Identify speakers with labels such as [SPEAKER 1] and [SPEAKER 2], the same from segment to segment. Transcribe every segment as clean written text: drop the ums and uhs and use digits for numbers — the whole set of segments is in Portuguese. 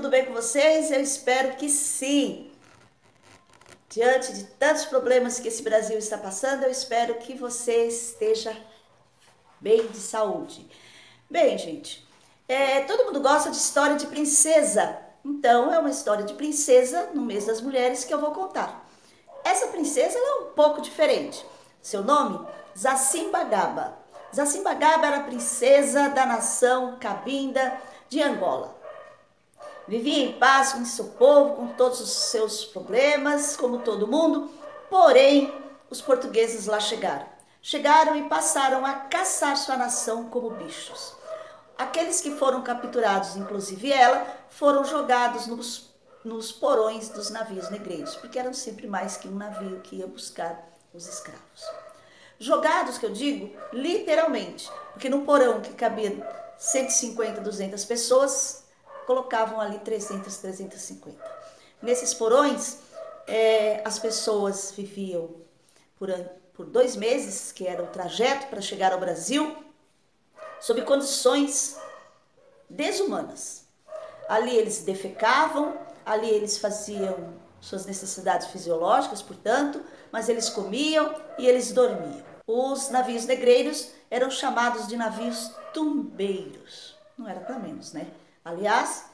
[SPEAKER 1] tudo bem com vocês? Eu espero que sim. Diante de tantos problemas que esse Brasil está passando, eu espero que você esteja bem de saúde. Bem, gente, todo mundo gosta de história de princesa. Então, é uma história de princesa no mês das mulheres que eu vou contar. Essa princesa ela é um pouco diferente. Seu nome? Zacimbagaba. Zacimbagaba era a princesa da nação Cabinda de Angola. Vivia em paz com seu povo, com todos os seus problemas, como todo mundo. Porém, os portugueses lá chegaram. Chegaram e passaram a caçar sua nação como bichos. Aqueles que foram capturados, inclusive ela, foram jogados nos porões dos navios negreiros, porque eram sempre mais que um navio que ia buscar os escravos. Jogados, que eu digo, literalmente, porque no porão que cabia 150, 200 pessoas, colocavam ali 300, 350. Nesses porões, as pessoas viviam por 2 meses, que era o trajeto para chegar ao Brasil, sob condições desumanas. Ali eles defecavam, ali eles faziam suas necessidades fisiológicas, portanto, mas eles comiam e eles dormiam. Os navios negreiros eram chamados de navios tumbeiros. Não era para menos, né? Aliás,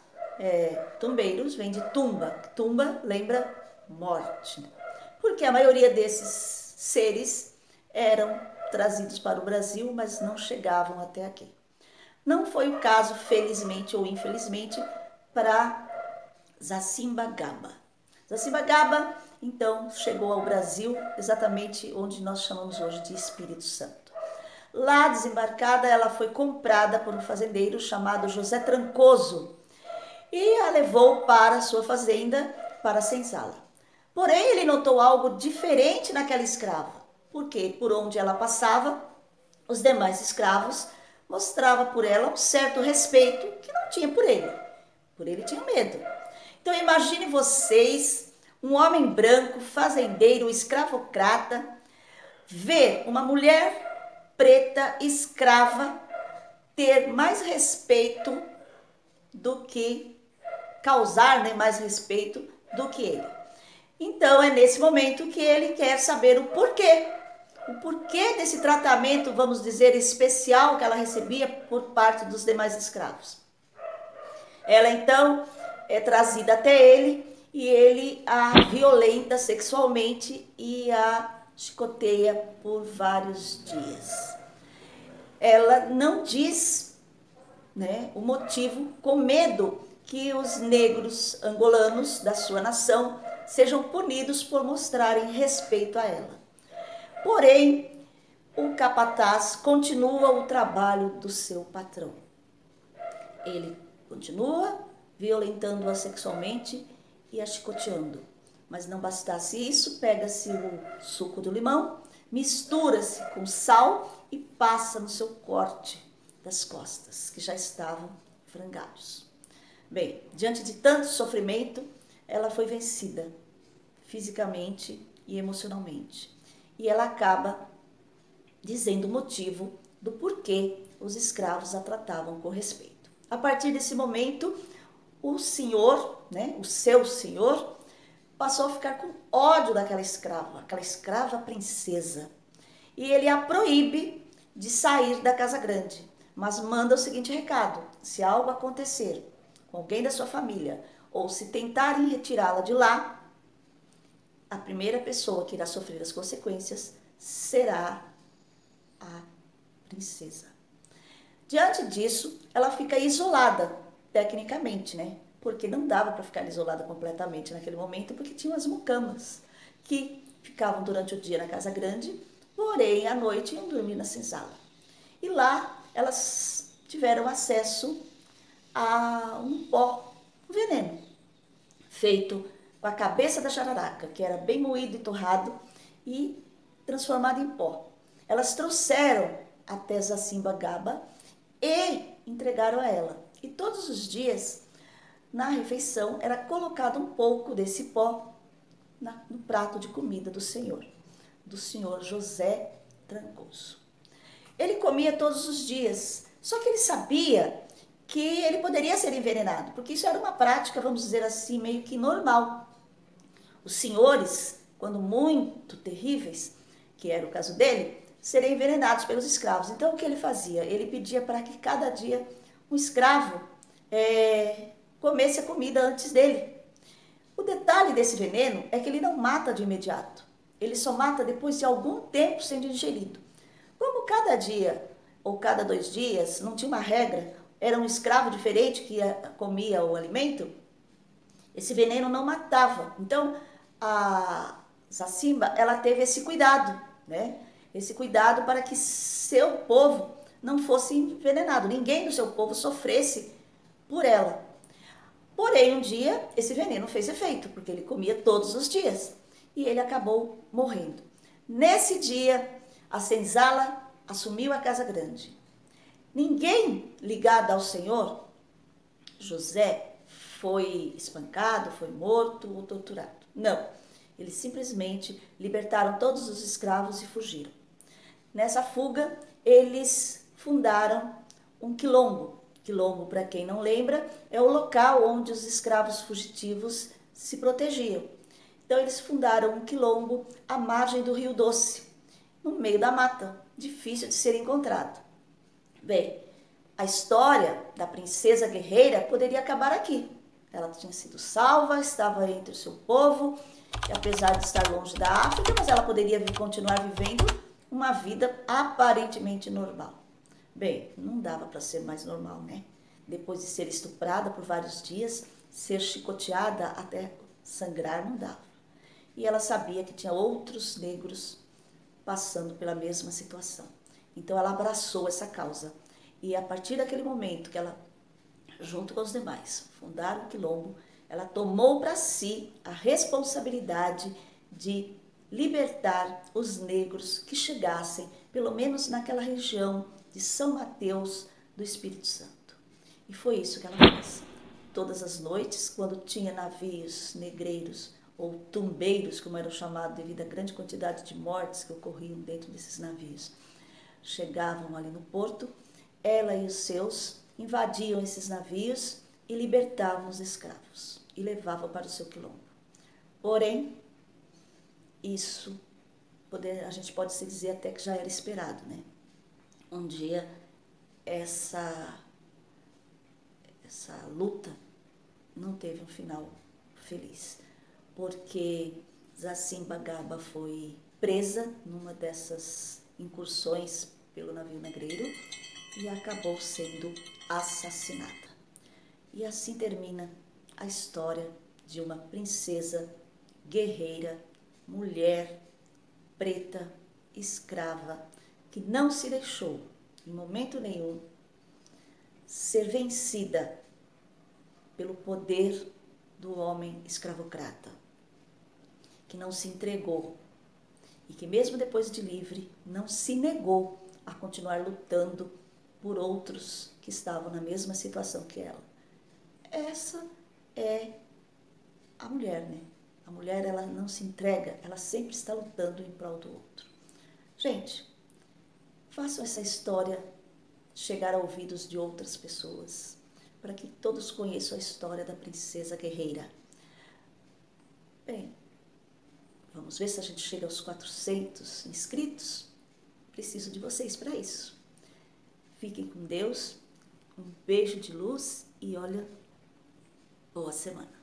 [SPEAKER 1] tumbeiros vem de tumba. Tumba lembra morte. Porque a maioria desses seres eram trazidos para o Brasil, mas não chegavam até aqui. Não foi o caso, felizmente ou infelizmente, para Zacimbagaba. Zacimbagaba, então, chegou ao Brasil, exatamente onde nós chamamos hoje de Espírito Santo. Lá, desembarcada, ela foi comprada por um fazendeiro chamado José Trancoso e a levou para sua fazenda para a senzala. Porém, ele notou algo diferente naquela escrava, porque por onde ela passava, os demais escravos mostravam por ela um certo respeito que não tinha por ele. Por ele tinha medo. Então imagine vocês, um homem branco, fazendeiro, escravocrata, ver uma mulher preta, escrava, ter mais respeito do que causar, né, mais respeito do que ele. Então é nesse momento que ele quer saber o porquê. O porquê desse tratamento, vamos dizer, especial que ela recebia por parte dos demais escravos. Ela então é trazida até ele e ele a violenta sexualmente e a chicoteia por vários dias. Ela não diz, né, o motivo, com medo que os negros angolanos da sua nação sejam punidos por mostrarem respeito a ela. Porém, o capataz continua o trabalho do seu patrão. Ele continua violentando-a sexualmente e a chicoteando. Mas não bastasse isso, pega-se o suco do limão, mistura-se com sal e passa no seu corte das costas, que já estavam frangalhos. Bem, diante de tanto sofrimento, ela foi vencida fisicamente e emocionalmente. E ela acaba dizendo o motivo do porquê os escravos a tratavam com respeito. A partir desse momento, o senhor, né, o seu senhor, passou a ficar com ódio daquela escrava princesa. E ele a proíbe de sair da casa grande, mas manda o seguinte recado: se algo acontecer com alguém da sua família, ou se tentarem retirá-la de lá, a primeira pessoa que irá sofrer as consequências será a princesa. Diante disso, ela fica isolada, tecnicamente, né? Porque não dava para ficar isolada completamente naquele momento, porque tinham as mucamas, que ficavam durante o dia na casa grande, porém, à noite iam dormir na senzala. E lá, elas tiveram acesso a um pó, um veneno, feito com a cabeça da jararaca, que era bem moído e torrado e transformado em pó. Elas trouxeram até Zacimbagaba e entregaram a ela. E todos os dias, na refeição, era colocado um pouco desse pó no prato de comida do senhor José Trancoso. Ele comia todos os dias, só que ele sabia que ele poderia ser envenenado, porque isso era uma prática, vamos dizer assim, meio que normal. Os senhores, quando muito terríveis, que era o caso dele, seriam envenenados pelos escravos. Então, o que ele fazia? Ele pedia para que cada dia um escravo comesse a comida antes dele. O detalhe desse veneno é que ele não mata de imediato. Ele só mata depois de algum tempo sendo ingerido. Como cada dia ou cada 2 dias, não tinha uma regra, era um escravo diferente que comia o alimento, esse veneno não matava. Então, a Zacimba, ela teve esse cuidado, né? Esse cuidado para que seu povo não fosse envenenado, ninguém do seu povo sofresse por ela. Porém, um dia, esse veneno fez efeito, porque ele comia todos os dias, e ele acabou morrendo. Nesse dia, a senzala assumiu a casa grande. Ninguém ligado ao Senhor, José, foi espancado, foi morto ou torturado. Não, eles simplesmente libertaram todos os escravos e fugiram. Nessa fuga, eles fundaram um quilombo. Quilombo, para quem não lembra, é o local onde os escravos fugitivos se protegiam. Então, eles fundaram um quilombo à margem do Rio Doce, no meio da mata, difícil de ser encontrado. Bem, a história da princesa guerreira poderia acabar aqui. Ela tinha sido salva, estava entre o seu povo, e apesar de estar longe da África, mas ela poderia continuar vivendo uma vida aparentemente normal. Bem, não dava para ser mais normal, né? Depois de ser estuprada por vários dias, ser chicoteada até sangrar não dava. E ela sabia que tinha outros negros passando pela mesma situação. Então ela abraçou essa causa. E a partir daquele momento que ela, junto com os demais, fundaram o quilombo, ela tomou para si a responsabilidade de libertar os negros que chegassem, pelo menos naquela região de São Mateus do Espírito Santo. E foi isso que ela fez. Todas as noites, quando tinha navios negreiros ou tumbeiros, como eram chamados devido à grande quantidade de mortes que ocorriam dentro desses navios, chegavam ali no porto, ela e os seus invadiam esses navios e libertavam os escravos e levavam para o seu quilombo. Porém, isso a gente pode se dizer até que já era esperado, né? Um dia essa luta não teve um final feliz, porque Zacimba Gaba foi presa numa dessas incursões pelo navio negreiro e acabou sendo assassinada. E assim termina a história de uma princesa guerreira, mulher, preta, escrava, que não se deixou, em momento nenhum, ser vencida pelo poder do homem escravocrata, que não se entregou e que mesmo depois de livre, não se negou a continuar lutando por outros que estavam na mesma situação que ela. Essa é a mulher, né? A mulher, ela não se entrega, ela sempre está lutando em prol do outro. Gente, façam essa história chegar a ouvidos de outras pessoas, para que todos conheçam a história da princesa guerreira. Bem, vamos ver se a gente chega aos 400 inscritos. Preciso de vocês para isso. Fiquem com Deus, um beijo de luz e olha, boa semana.